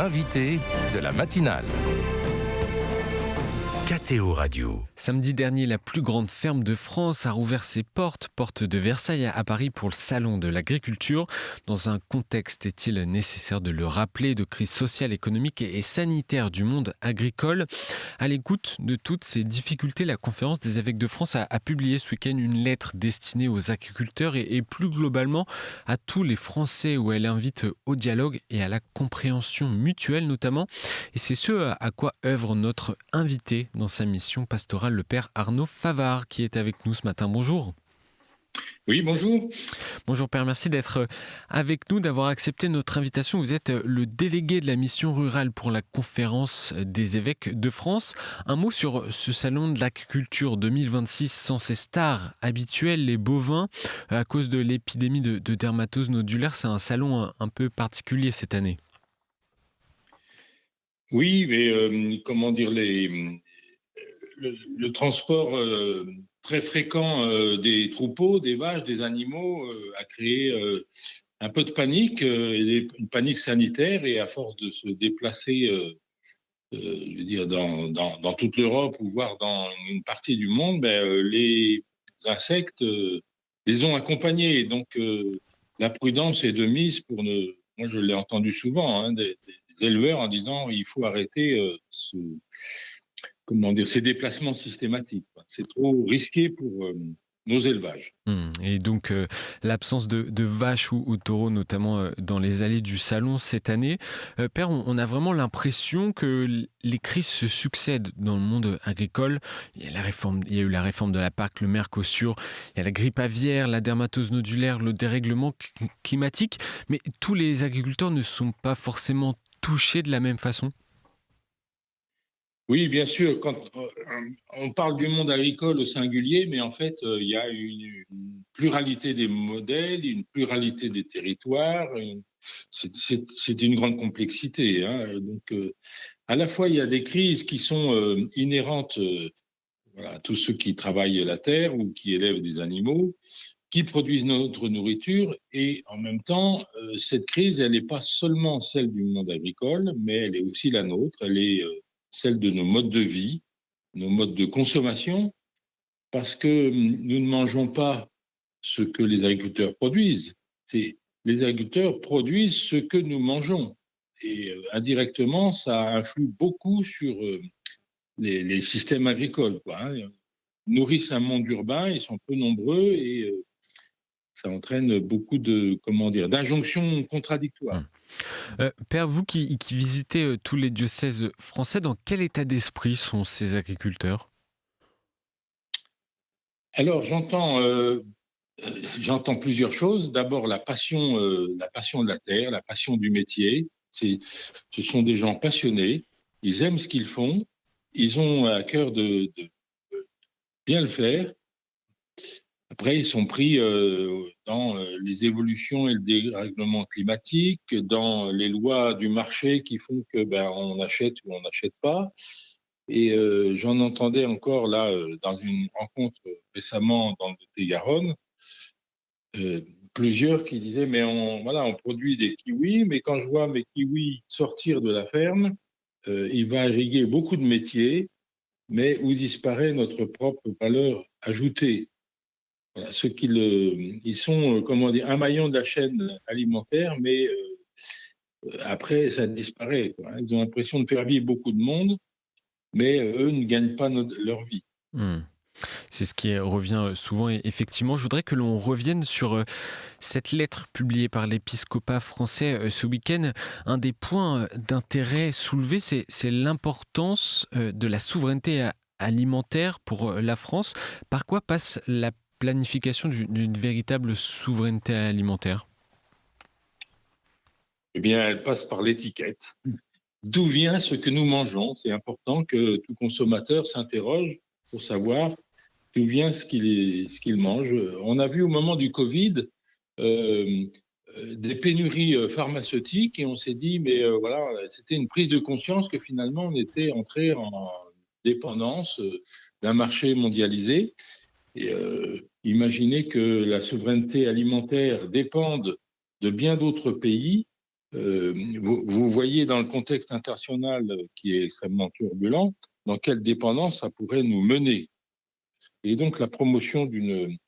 l'invité de la matinale. KTO Radio. Samedi dernier, la plus grande ferme de France a rouvert ses portes, porte de Versailles à Paris pour le salon de l'agriculture. Dans un contexte, est-il nécessaire de le rappeler, de crise sociale, économique et sanitaire du monde agricole. À l'écoute de toutes ces difficultés, la conférence des évêques de France a publié ce week-end une lettre destinée aux agriculteurs et plus globalement à tous les Français, où elle invite au dialogue et à la compréhension mutuelle notamment. Et c'est ce à quoi œuvre notre invité dans sa mission pastorale, le père Arnaud Favard, qui est avec nous ce matin. Bonjour. Oui, bonjour. Bonjour père, merci d'être avec nous, d'avoir accepté notre invitation. Vous êtes le délégué de la mission rurale pour la conférence des évêques de France. Un mot sur ce salon de l'agriculture 2026 sans ses stars habituelles, les bovins, à cause de l'épidémie de dermatose nodulaire. C'est un salon un peu particulier cette année. Oui, mais comment dire, le transport très fréquent des troupeaux, des vaches, des animaux a créé un peu de panique, une panique sanitaire, et à force de se déplacer je veux dire dans toute l'Europe ou voire dans une partie du monde, les insectes les ont accompagnés. Donc la prudence est de mise pour ne... Moi, je l'ai entendu souvent, des éleveurs en disant il faut arrêter ces déplacements systématiques. C'est trop risqué pour nos élevages. Et donc l'absence de vaches ou taureaux, notamment dans les allées du salon cette année. Père, on a vraiment l'impression que les crises se succèdent dans le monde agricole. Il y a eu la réforme de la PAC, le Mercosur, il y a la grippe aviaire, la dermatose nodulaire, le dérèglement climatique. Mais tous les agriculteurs ne sont pas forcément touchés de la même façon. Oui, bien sûr, quand on parle du monde agricole au singulier, mais en fait, il y a une pluralité des modèles, une pluralité des territoires. C'est une grande complexité. Donc, à la fois, il y a des crises qui sont inhérentes à tous ceux qui travaillent la terre ou qui élèvent des animaux, qui produisent notre nourriture. Et en même temps, cette crise, elle n'est pas seulement celle du monde agricole, mais elle est aussi la nôtre. Elle est celle de nos modes de vie, nos modes de consommation, parce que nous ne mangeons pas ce que les agriculteurs produisent. Les agriculteurs produisent ce que nous mangeons. Et indirectement, ça influe beaucoup sur les systèmes agricoles. Ils nourrissent un monde urbain, ils sont peu nombreux et ça entraîne beaucoup d'injonctions contradictoires. Père, vous qui visitez tous les diocèses français, dans quel état d'esprit sont ces agriculteurs ? Alors, j'entends plusieurs choses. D'abord, la passion de la terre, la passion du métier. Ce sont des gens passionnés. Ils aiment ce qu'ils font. Ils ont à cœur de bien le faire. Après, ils sont pris dans les évolutions et le dérèglement climatique, dans les lois du marché qui font que on achète ou on n'achète pas. Et j'en entendais encore là dans une rencontre récemment dans le Lot-et-Garonne, plusieurs qui disaient mais on produit des kiwis, mais quand je vois mes kiwis sortir de la ferme, il va irriguer beaucoup de métiers, mais où disparaît notre propre valeur ajoutée. Voilà, ils sont un maillon de la chaîne alimentaire, mais après ça disparaît. Ils ont l'impression de faire vivre beaucoup de monde, mais eux ne gagnent pas leur vie. C'est ce qui revient souvent. Et effectivement, je voudrais que l'on revienne sur cette lettre publiée par l'épiscopat français ce week-end. Un des points d'intérêt soulevés, c'est l'importance de la souveraineté alimentaire pour la France. Par quoi passe la planification d'une véritable souveraineté alimentaire ? Eh bien, elle passe par l'étiquette. D'où vient ce que nous mangeons ? C'est important que tout consommateur s'interroge pour savoir d'où vient ce qu'il mange. On a vu au moment du Covid des pénuries pharmaceutiques et on s'est dit, c'était une prise de conscience que finalement on était entré en dépendance d'un marché mondialisé. Et imaginez que la souveraineté alimentaire dépende de bien d'autres pays. vous voyez dans le contexte international qui est extrêmement turbulent, dans quelle dépendance ça pourrait nous mener. Et donc la promotion d'une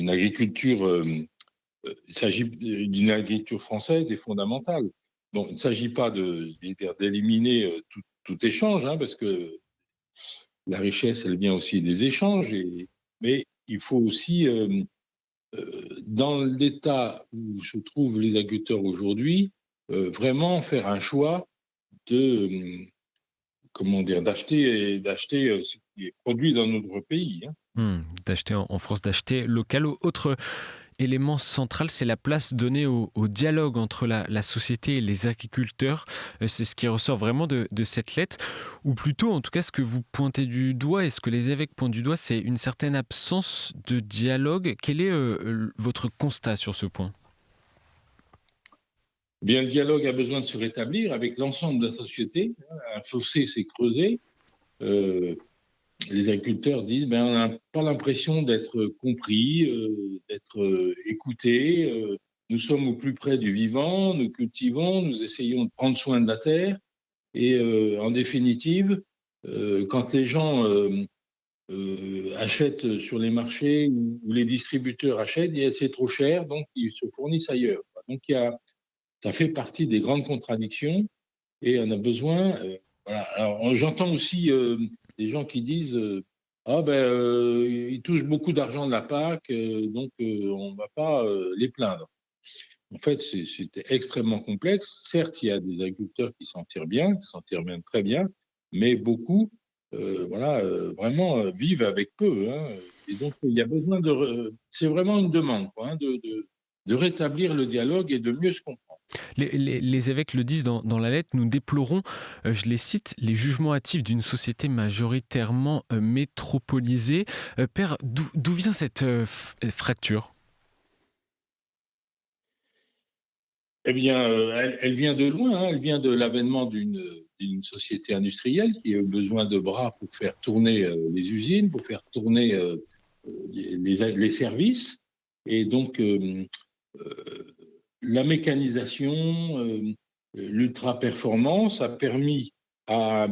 agriculture, il s'agit d'une agriculture française est fondamentale. Bon, il ne s'agit pas d'éliminer tout échange, parce que la richesse, elle vient aussi des échanges, mais il faut aussi, dans l'état où se trouvent les agriculteurs aujourd'hui, vraiment faire un choix d'acheter ce qui est produit dans notre pays. D'acheter en France, d'acheter local. Autre élément central, c'est la place donnée au dialogue entre la société et les agriculteurs. C'est ce qui ressort vraiment de cette lettre, ou plutôt, en tout cas, ce que vous pointez du doigt et ce que les évêques pointent du doigt, c'est une certaine absence de dialogue. Quel est votre constat sur ce point ? Bien, le dialogue a besoin de se rétablir avec l'ensemble de la société. Un fossé s'est creusé. Les agriculteurs disent on n'a pas l'impression d'être compris, d'être écoutés. Nous sommes au plus près du vivant, nous cultivons, nous essayons de prendre soin de la terre. Et en définitive, quand les gens achètent sur les marchés ou les distributeurs achètent, c'est trop cher, donc ils se fournissent ailleurs. Donc ça fait partie des grandes contradictions et on a besoin. Voilà. Alors, j'entends aussi des gens qui disent ils touchent beaucoup d'argent de la PAC, donc on ne va pas les plaindre. En fait, c'était extrêmement complexe. Certes, il y a des agriculteurs qui s'en tirent bien, très bien, mais beaucoup, vraiment vivent avec peu. Et donc, il y a besoin c'est vraiment une demande, de rétablir le dialogue et de mieux se comprendre. Les évêques le disent dans la lettre, nous déplorons, je les cite, les jugements hâtifs d'une société majoritairement métropolisée. Père, d'où vient cette fracture ? Eh bien, elle vient de loin, elle vient de l'avènement d'une société industrielle qui a eu besoin de bras pour faire tourner les usines, pour faire tourner les services. Et donc, la mécanisation, l'ultra-performance a permis à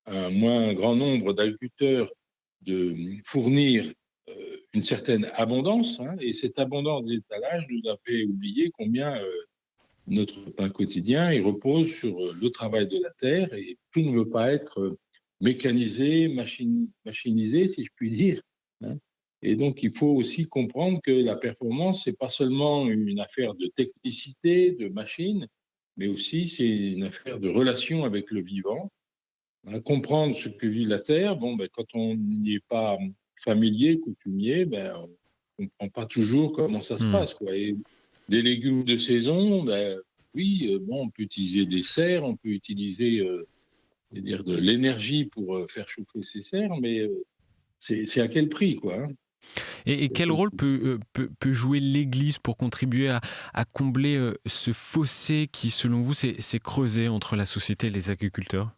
un moins grand nombre d'agriculteurs de fournir une certaine abondance. Et cette abondance d'étalage nous a fait oublier combien notre pain quotidien il repose sur le travail de la terre et tout ne veut pas être mécanisé, machinisé, si je puis dire. Et donc, il faut aussi comprendre que la performance, c'est pas seulement une affaire de technicité, de machine, mais aussi c'est une affaire de relation avec le vivant. Comprendre ce que vit la terre, quand on n'y est pas familier, coutumier, on ne comprend pas toujours comment ça se passe, quoi. Et des légumes de saison, oui, on peut utiliser des serres, on peut utiliser de l'énergie pour faire chauffer ces serres, mais c'est à quel prix, quoi. Et quel rôle peut jouer l'Église pour contribuer à combler ce fossé qui, selon vous, s'est creusé entre la société et les agriculteurs ?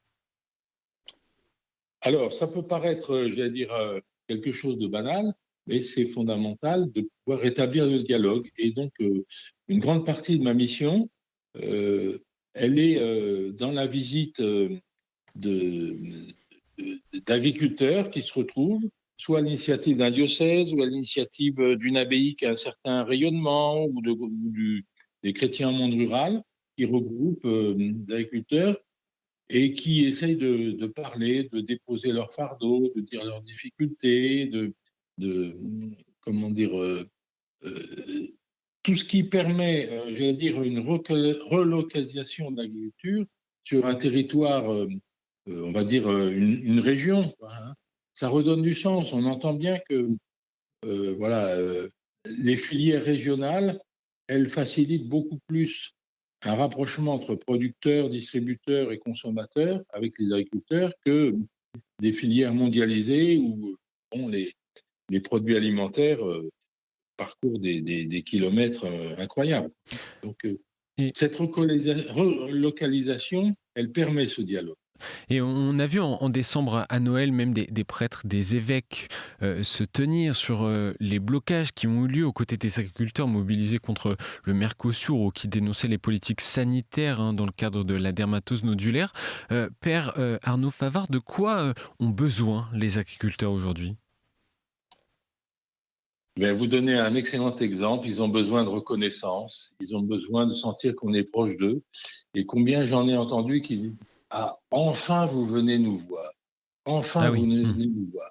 Alors, ça peut paraître, quelque chose de banal, mais c'est fondamental de pouvoir rétablir le dialogue. Et donc, une grande partie de ma mission, elle est dans la visite d'agriculteurs qui se retrouvent, soit à l'initiative d'un diocèse, ou à l'initiative d'une abbaye qui a un certain rayonnement, ou des chrétiens en monde rural, qui regroupent d'agriculteurs et qui essayent de parler, de déposer leur fardeau, de dire leurs difficultés, tout ce qui permet, une relocalisation de l'agriculture sur un territoire, on va dire une région. Ça redonne du sens. On entend bien que les filières régionales, elles facilitent beaucoup plus un rapprochement entre producteurs, distributeurs et consommateurs avec les agriculteurs que des filières mondialisées où les produits alimentaires parcourent des kilomètres incroyables. Donc, cette relocalisation, elle permet ce dialogue. Et on a vu en décembre à Noël même des prêtres, des évêques se tenir sur les blocages qui ont eu lieu aux côtés des agriculteurs mobilisés contre le Mercosur ou qui dénonçaient les politiques sanitaires dans le cadre de la dermatose nodulaire. Père Arnaud Favard, de quoi ont besoin les agriculteurs aujourd'hui? Vous donnez un excellent exemple. Ils ont besoin de reconnaissance. Ils ont besoin de sentir qu'on est proche d'eux. Et combien j'en ai entendu qui disent ah, enfin vous venez nous voir. Enfin Ah vous oui. venez nous voir.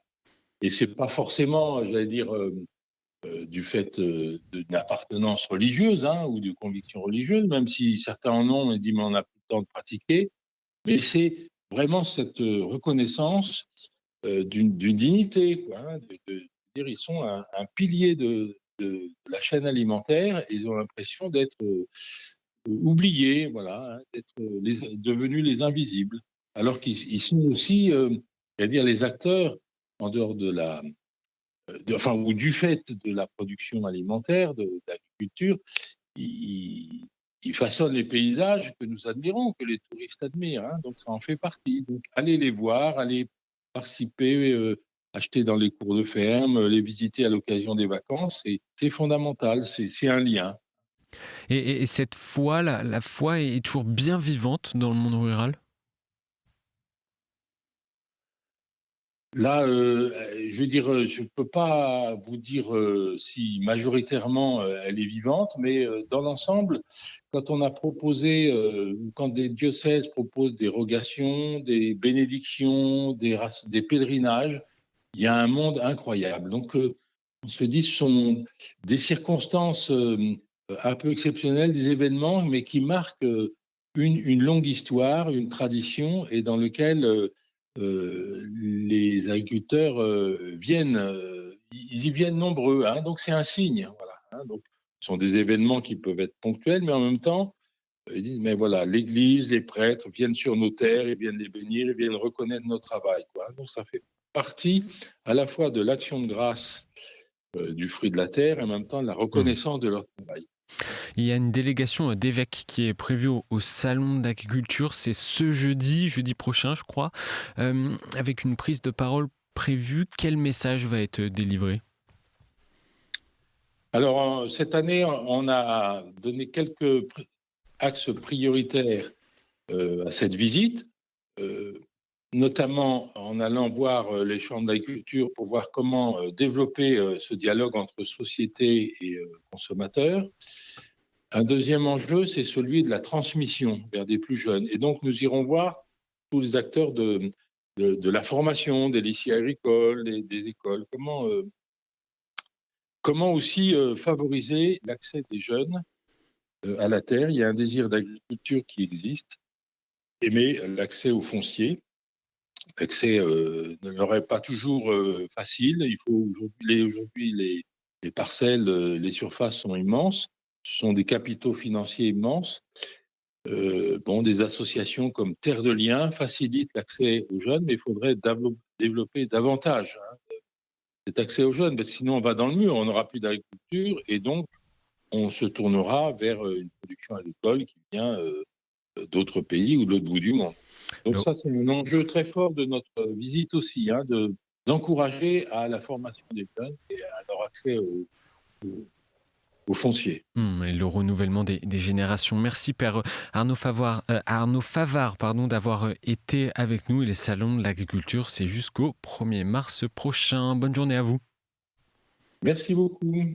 Et c'est pas forcément, j'allais dire, du fait d'une appartenance religieuse ou de conviction religieuse, même si certains en ont et disent mais on n'a plus le temps de pratiquer. Mais c'est vraiment cette reconnaissance d'une dignité, quoi, dire ils sont un pilier de la chaîne alimentaire et ils ont l'impression d'être oubliés, voilà, d'être devenus les invisibles, alors qu'ils sont aussi, c'est-à-dire les acteurs en dehors de ou du fait de la production alimentaire, de l'agriculture, ils façonnent les paysages que nous admirons, que les touristes admirent. Donc ça en fait partie. Donc allez les voir, allez participer, acheter dans les cours de ferme, les visiter à l'occasion des vacances, c'est fondamental, c'est un lien. Et cette foi, la foi est toujours bien vivante dans le monde rural? Là, je veux dire, je ne peux pas vous dire si majoritairement elle est vivante, mais dans l'ensemble, quand on a proposé, quand des diocèses proposent des rogations, des bénédictions, des pèlerinages, il y a un monde incroyable. Donc, on se dit, ce sont des circonstances un peu exceptionnelles, des événements, mais qui marquent une longue histoire, une tradition, et dans lequel les agriculteurs viennent, ils y viennent nombreux. Donc, c'est un signe. Voilà, donc, ce sont des événements qui peuvent être ponctuels, mais en même temps, ils disent, mais voilà, l'Église, les prêtres viennent sur nos terres, ils viennent les bénir, ils viennent reconnaître notre travail. Donc, ça fait partie à la fois de l'action de grâce du fruit de la terre et en même temps de la reconnaissance de leur travail. Il y a une délégation d'évêques qui est prévue au Salon d'agriculture. C'est ce jeudi prochain, je crois, avec une prise de parole prévue. Quel message va être délivré? Alors, cette année, on a donné quelques axes prioritaires à cette visite, notamment en allant voir les chambres d'agriculture pour voir comment développer ce dialogue entre société et consommateurs. Un deuxième enjeu, c'est celui de la transmission vers des plus jeunes. Et donc, nous irons voir tous les acteurs de la formation, des lycées agricoles, des écoles, comment aussi favoriser l'accès des jeunes à la terre. Il y a un désir d'agriculture qui existe, mais l'accès au foncier. L'accès ne l'aurait pas toujours facile. Il faut aujourd'hui les parcelles, les surfaces sont immenses. Ce sont des capitaux financiers immenses. Des associations comme Terre de Liens facilitent l'accès aux jeunes, mais il faudrait développer davantage cet accès aux jeunes, parce que sinon on va dans le mur, on n'aura plus d'agriculture et donc on se tournera vers une production agricole qui vient d'autres pays ou de l'autre bout du monde. Donc ça, c'est un enjeu très fort de notre visite aussi, d'encourager à la formation des jeunes et à leur accès au foncier. Et le renouvellement des générations. Merci Père Arnaud Favard, d'avoir été avec nous. Et les salons de l'agriculture, c'est jusqu'au 1er mars prochain. Bonne journée à vous. Merci beaucoup.